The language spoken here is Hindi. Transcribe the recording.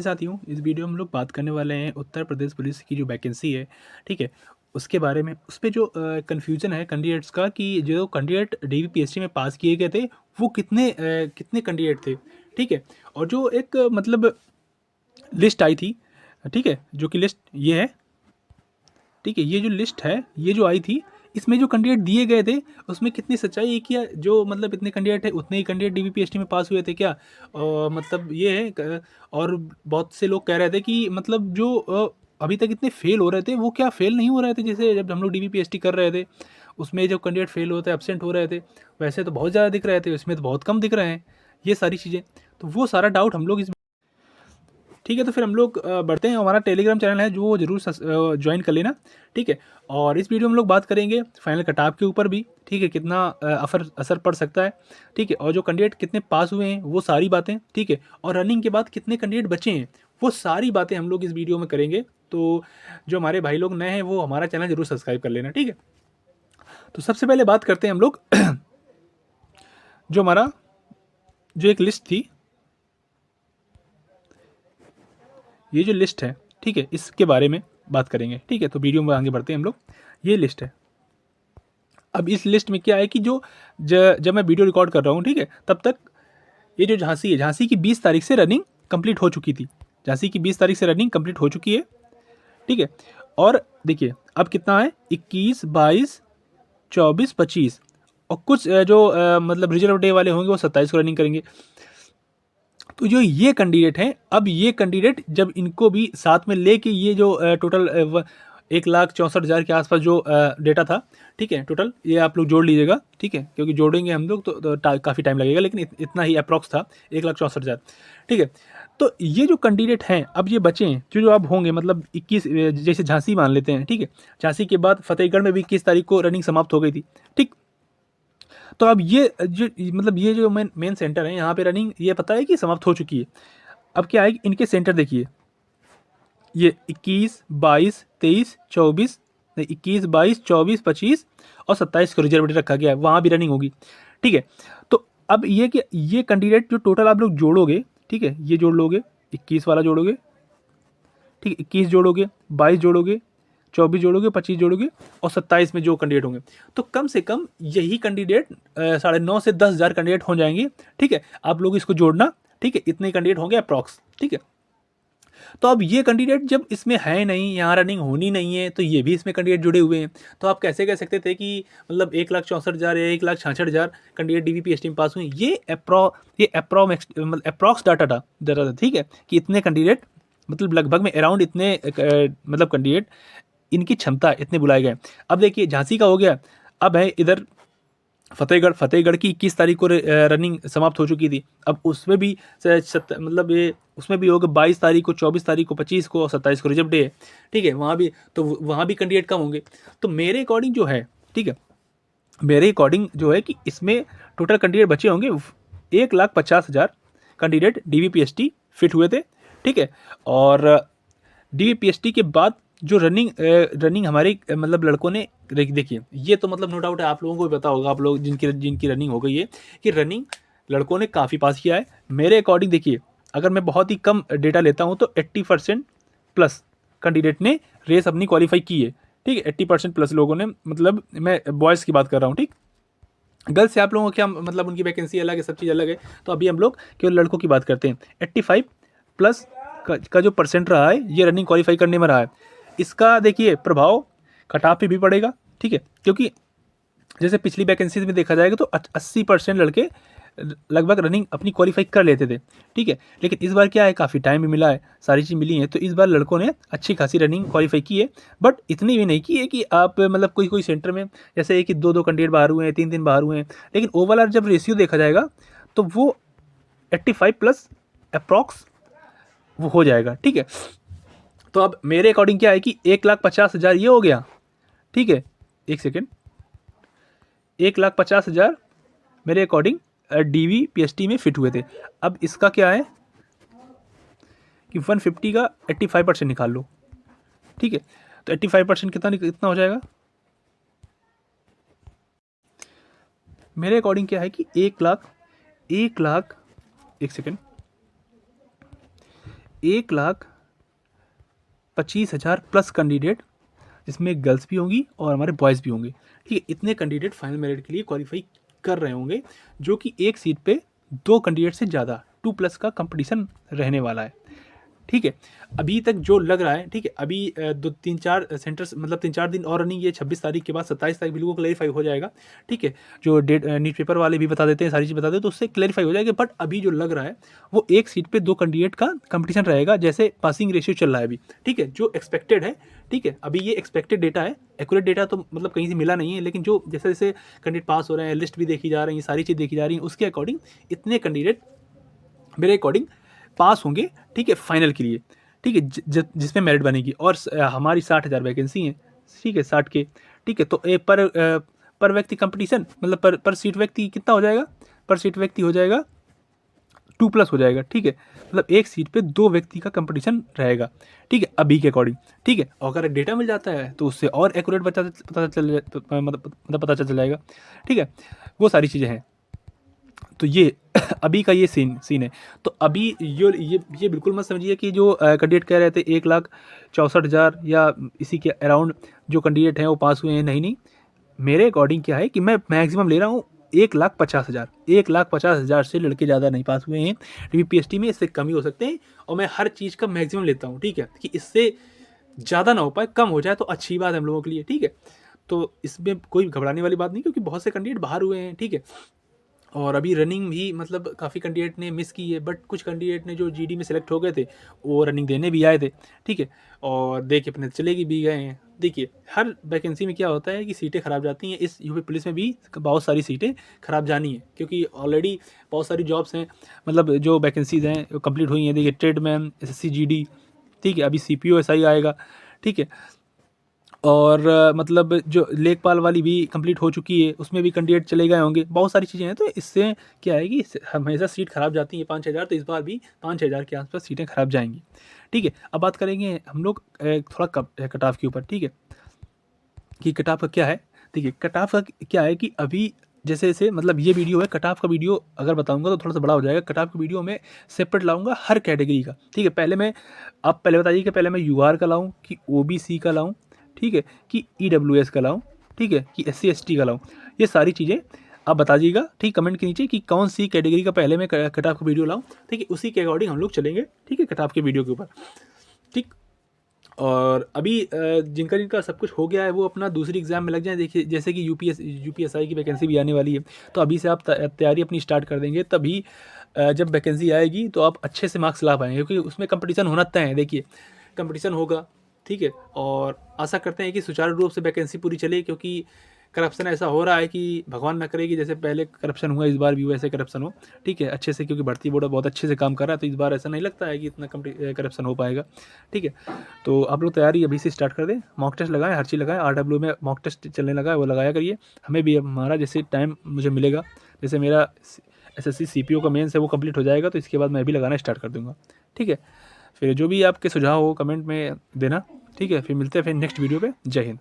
साथियों, इस वीडियो में हम लोग बात करने वाले हैं उत्तर प्रदेश पुलिस की जो वैकेंसी है, ठीक है? उसके बारे में। उस पे जो कन्फ्यूज़न है कैंडिडेट्स का कि जो कैंडिडेट डीवीपीएससी में पास किए गए थे, वो कितने कैंडिडेट थे, ठीक है? और जो एक मतलब लिस्ट आई थी, ठीक है? जो कि लिस्ट ये है, ठीक है? ये जो लिस्ट है, ये जो आई थी, इसमें जो कैंडिडेट दिए गए थे, उसमें कितनी सच्चाई है क्या? जो मतलब इतने कैंडिडेट है, उतने ही कैंडिडेट डीवीपीएससी में पास हुए थे क्या? मतलब ये है और बहुत से लोग कह रहे थे कि मतलब जो अभी तक इतने फेल हो रहे थे, वो क्या फेल नहीं हो रहे थे? जैसे जब हम लोग डीवीपीएससी कर रहे थे, उसमें जो कैंडिडेट फेल होते, एब्सेंट हो रहे थे, वैसे तो बहुत ज़्यादा दिख रहे थे, इसमें तो बहुत कम दिख रहे हैं। ये सारी चीज़ें, तो वो सारा डाउट हम लोग इस ठीक है, तो फिर हम लोग बढ़ते हैं। हमारा टेलीग्राम चैनल है, जो वो ज़रूर ज्वाइन कर लेना, ठीक है? और इस वीडियो में हम लोग बात करेंगे फाइनल कट-ऑफ के ऊपर भी, ठीक है? कितना असर असर पड़ सकता है, ठीक है? और जो कैंडिडेट कितने पास हुए हैं, वो सारी बातें, ठीक है? और रनिंग के बाद कितने कैंडिडेट बचे हैं, वो सारी बातें हम लोग इस वीडियो में करेंगे। तो जो हमारे भाई लोग नए हैं, वो हमारा चैनल ज़रूर सब्सक्राइब कर लेना, ठीक है? तो सबसे पहले बात करते हैं हम लोग जो हमारा जो एक लिस्ट थी, ये जो लिस्ट है, ठीक है? इसके बारे में बात करेंगे, ठीक है? तो वीडियो में आगे बढ़ते हैं हम लोग। ये लिस्ट है। अब इस लिस्ट में क्या है कि जो जब मैं वीडियो रिकॉर्ड कर रहा हूँ, ठीक है? तब तक ये जो झांसी है, झांसी की 20 तारीख से रनिंग कंप्लीट हो चुकी थी। झांसी की 20 तारीख से रनिंग कंप्लीट हो चुकी है, ठीक है? और देखिए अब कितना है, 21, 22, 24, 25 और कुछ जो मतलब रिजर्व डे वाले होंगे, वो 27 को रनिंग करेंगे। तो जो ये कैंडिडेट हैं, अब ये कैंडिडेट जब इनको भी साथ में लेके ये जो टोटल 1,64,000 के आसपास जो डेटा था, ठीक है? टोटल ये आप लोग जोड़ लीजिएगा, ठीक है? क्योंकि जोड़ेंगे हम लोग तो काफ़ी टाइम लगेगा, लेकिन इतना ही अप्रॉक्स था, 1,64,000, ठीक है? तो ये जो कैंडिडेट हैं, अब ये बचे हैं, जो जो अब होंगे मतलब 21 जैसे झांसी मान लेते हैं, ठीक है? झांसी के बाद फतेहगढ़ में भी 21 तारीख को रनिंग समाप्त हो गई थी, ठीक? तो अब ये जो मतलब ये जो मेन मेन सेंटर है, यहाँ पे रनिंग ये पता है कि समाप्त हो चुकी है। अब क्या है कि इनके सेंटर देखिए, ये 21, 22, 23, 24 नहीं 21, 22, 24, 25 और 27 को रिजर्वेटिव रखा गया है, वहाँ भी रनिंग होगी, ठीक है? तो अब ये कि ये कैंडिडेट जो टोटल आप लोग जोड़ोगे, ठीक है? ये जोड़ लोगे, 21 वाला जोड़ोगे, ठीक है? 21 जोड़ोगे, 22 जोड़ोगे, 24 जोड़ोगे, 25 जोड़ोगे और 27 में जो कैंडिडेट होंगे, तो कम से कम यही कैंडिडेट 9.5 से 10,000 कैंडिडेट हो जाएंगे, ठीक है? आप लोग इसको जोड़ना, ठीक है? इतने कैंडिडेट होंगे अप्रॉक्स, ठीक है? तो अब ये कैंडिडेट जब इसमें है नहीं, यहाँ रनिंग होनी नहीं है, तो ये भी इसमें कैंडिडेट जुड़े हुए हैं। तो आप कैसे कह सकते थे कि मतलब 1,64,000 या 1,66,000 कैंडिडेट डीवीपीएसटी में पास हुए? ये अप्रॉक्स डाटा था, ठीक है? कि इतने कैंडिडेट मतलब लगभग में अराउंड इतने मतलब कैंडिडेट, इनकी क्षमता इतने बुलाए गए। अब देखिए झांसी का हो गया, अब है इधर फतेहगढ़ की 21 तारीख को रनिंग समाप्त हो चुकी थी। अब उसमें भी मतलब ये उसमें भी होगा 22 तारीख को, 24 तारीख को, 25 को और 27 को रिजर्व डे है, ठीक है? वहाँ भी तो वहाँ भी कैंडिडेट कम होंगे। तो मेरे अकॉर्डिंग जो है, ठीक है? मेरे अकॉर्डिंग जो है कि इसमें टोटल कैंडिडेट बचे होंगे 1,50,000 कैंडिडेट डीवीपीएसटी फिट हुए थे, ठीक है? और डीवीपीएसटी के बाद जो रनिंग हमारे मतलब लड़कों ने देखिए, ये तो मतलब नो डाउट है, आप लोगों को भी पता होगा, आप लोग जिनकी जिनकी रनिंग हो गई है, कि रनिंग लड़कों ने काफ़ी पास किया है। मेरे अकॉर्डिंग देखिए, अगर मैं बहुत ही कम डेटा लेता हूँ तो 80% प्लस कैंडिडेट ने रेस अपनी क्वालिफाई की है, ठीक है? 80% प्लस लोगों ने, मतलब मैं बॉयज़ की बात कर रहा हूँ, ठीक? गर्ल्स से आप लोगों को क्या मतलब, उनकी वैकेंसी अलग है, सब चीज़ अलग है। तो अभी हम लोग केवल लड़कों की बात करते हैं। 85 प्लस का जो परसेंट रहा है, ये रनिंग क्वालिफाई करने में रहा है। इसका देखिए प्रभाव कट-ऑफ पे भी पड़ेगा, ठीक है? क्योंकि जैसे पिछली वैकेंसीज में देखा जाएगा तो 80% लड़के लगभग रनिंग अपनी क्वालिफाई कर लेते थे, ठीक है? लेकिन इस बार क्या है, काफ़ी टाइम भी मिला है, सारी चीज़ मिली हैं, तो इस बार लड़कों ने अच्छी खासी रनिंग क्वालिफाई की है। बट इतनी भी नहीं की है कि आप मतलब कोई कोई सेंटर में जैसे है कि 2-2 कैंडिडेट बाहर हुए हैं, 3-3 बाहर हुए हैं। लेकिन ओवरऑल जब रेशियो देखा जाएगा तो वो 85 प्लस अप्रॉक्स वो हो जाएगा, ठीक है? तो अब मेरे अकॉर्डिंग क्या है कि 1,50,000 ये हो गया, ठीक है? 1 सेकंड, 1,50,000 मेरे अकॉर्डिंग डीवी पीएसटी में फिट हुए थे। अब इसका क्या है कि 150 का 85% निकाल लो, ठीक है? तो 85% कितना हो जाएगा? मेरे अकॉर्डिंग क्या है कि 1 लाख 1 सेकेंड, 1,25,000 प्लस कैंडिडेट, जिसमें गर्ल्स भी होंगी और हमारे बॉयज़ भी होंगे, ठीक है। इतने कैंडिडेट फाइनल मेरिट के लिए क्वालिफाई कर रहे होंगे, जो कि एक सीट पे 2 कैंडिडेट से ज़्यादा 2+ का कंपटीशन रहने वाला है, ठीक है। अभी तक जो लग रहा है, ठीक है, अभी 2-3-4 सेंटर्स, मतलब 3-4 दिन और रनिंग, ये 26 तारीख के बाद 27 तारीख बिल्कुल क्लेरिफाई हो जाएगा, ठीक है। जो डेट नीट पेपर वाले भी बता देते हैं, सारी चीज़ बता देते हैं, तो उससे क्लेरिफाई हो जाएगा। बट अभी जो लग रहा है वो एक सीट पे 2 कैंडिडेट का कंपटीशन रहेगा, जैसे पासिंग रेशियो चल रहा है अभी, ठीक है, जो एक्सपेक्टेड है, ठीक है। अभी ये एक्सपेक्टेड डेटा है, एक्यूरेट डेटा तो मतलब कहीं से मिला नहीं है, लेकिन जो जैसे जैसे कैंडिडेट पास हो रहे हैं, लिस्ट भी देखी जा रही है, सारी चीज़ देखी जा रही है, उसके अकॉर्डिंग इतने कैंडिडेट मेरे अकॉर्डिंग पास होंगे, ठीक है, फाइनल के लिए, ठीक है, जिसमें मेरिट बनेगी। और हमारी 60,000 वैकेंसी हैं, ठीक है, 60 के, ठीक है। तो पर व्यक्ति कंपटीशन, मतलब पर सीट व्यक्ति कितना हो जाएगा, पर सीट व्यक्ति हो जाएगा 2+ हो जाएगा, ठीक है। मतलब एक सीट पे 2 व्यक्ति का कंपटीशन रहेगा, ठीक है, अभी के अकॉर्डिंग, ठीक है। और अगर डेटा मिल जाता है तो उससे और एक्यूरेट पता चल जाएगा, ठीक है। वो सारी चीज़ें हैं। तो ये अभी का ये सीन है। तो अभी ये बिल्कुल मत समझिए कि जो कैंडिडेट कह रहे थे 1,64,000 या इसी के अराउंड जो कैंडिडेट हैं वो पास हुए हैं, नहीं। मेरे अकॉर्डिंग क्या है कि मैं मैक्सिमम ले रहा हूँ 1,50,000, 1,50,000 से लड़के ज़्यादा नहीं पास हुए हैं पीएचडी में, इससे कम ही हो सकते हैं। और मैं हर चीज़ का मैक्सिमम लेता हूँ, ठीक है, कि इससे ज़्यादा ना हो पाए, कम हो जाए तो अच्छी बात है हम लोगों के लिए, ठीक है। तो इसमें कोई घबराने वाली बात नहीं, क्योंकि बहुत से कैंडिडेट बाहर हुए हैं, ठीक है। और अभी रनिंग भी मतलब काफ़ी कैंडिडेट ने मिस की है, बट कुछ कैंडिडेट ने जो जीडी में सेलेक्ट हो गए थे वो रनिंग देने भी आए थे, ठीक है। और दे के अपने चले भी गए हैं। देखिए, हर वैकेंसी में क्या होता है कि सीटें ख़राब जाती हैं। इस यूपी पुलिस में भी बहुत सारी सीटें ख़राब जानी है, क्योंकि ऑलरेडी बहुत सारी जॉब्स हैं, मतलब जो वैकेंसीज़ हैं कंप्लीट हुई हैं। देखिए, ट्रेडमैन, एसएससी जीडी, ठीक है, अभी सीपीओ एसआई आएगा, ठीक है। और मतलब जो लेखपाल वाली भी कंप्लीट हो चुकी है, उसमें भी कैंडिडेट चले गए होंगे, बहुत सारी चीज़ें हैं। तो इससे क्या है कि हमेशा सीट खराब जाती है 5,000, तो इस बार भी 5,000 के आसपास सीटें खराब जाएंगी, ठीक है। अब बात करेंगे हम लोग थोड़ा कट ऑफ के ऊपर, ठीक है, कि कट ऑफ का क्या है। देखिए, कट ऑफ का क्या है कि अभी जैसे जैसे मतलब ये वीडियो है, कट ऑफ का वीडियो अगर बताऊंगा तो थोड़ा सा बड़ा हो जाएगा। कट ऑफ का वीडियो में सेपरेट लाऊंगा हर कैटेगरी का, ठीक है। आप पहले बताइए कि पहले मैं यूआर का लाऊं कि ओबीसी का लाऊं, ठीक है, कि ईडब्ल्यूएस का लाऊं, ठीक है, कि एससी एसटी का लाऊं। ये सारी चीज़ें आप बता दीजिएगा, ठीक, कमेंट के नीचे, कि कौन सी कैटेगरी का पहले मैं कट ऑफ का वीडियो लाऊं, ठीक है। उसी के अकॉर्डिंग हम लोग चलेंगे, ठीक है, कट ऑफ के वीडियो के ऊपर, ठीक। और अभी जिनका जिनका सब कुछ हो गया है वो अपना दूसरी एग्ज़ाम में लग जाए। देखिए, जैसे कि यूपीएसआई की वैकेंसी भी आने वाली है, तो अभी से आप तैयारी अपनी स्टार्ट कर देंगे, तभी जब वैकेंसी आएगी तो आप अच्छे से मार्क्स ला पाएंगे, क्योंकि उसमें कंपटीशन होना तय है। देखिए, कंपटीशन होगा, ठीक है। और आशा करते हैं कि सुचारू रूप से वैकेंसी पूरी चले, क्योंकि करप्शन ऐसा हो रहा है कि भगवान ना करे कि जैसे पहले करप्शन हुआ, इस बार भी वैसे करप्शन हो, ठीक है, अच्छे से, क्योंकि भर्ती बोर्ड बहुत अच्छे से काम कर रहा है। तो इस बार ऐसा नहीं लगता है कि इतना करप्शन हो पाएगा, ठीक है। तो आप लोग तैयारी अभी से स्टार्ट कर दें, मॉक टेस्ट लगाएं, हर चीज़ लगाएं। RW में मॉक टेस्ट चलने लगा है, वो लगाया करिए। हमें भी हमारा जैसे टाइम मुझे मिलेगा, जैसे मेरा SSC CPO का मेंस है वो कंप्लीट हो जाएगा, तो इसके बाद मैं भी लगाना स्टार्ट कर दूँगा, ठीक है। फिर जो भी आपके सुझाव हो कमेंट में देना, ठीक है। फिर मिलते हैं फिर नेक्स्ट वीडियो पे। जय हिंद।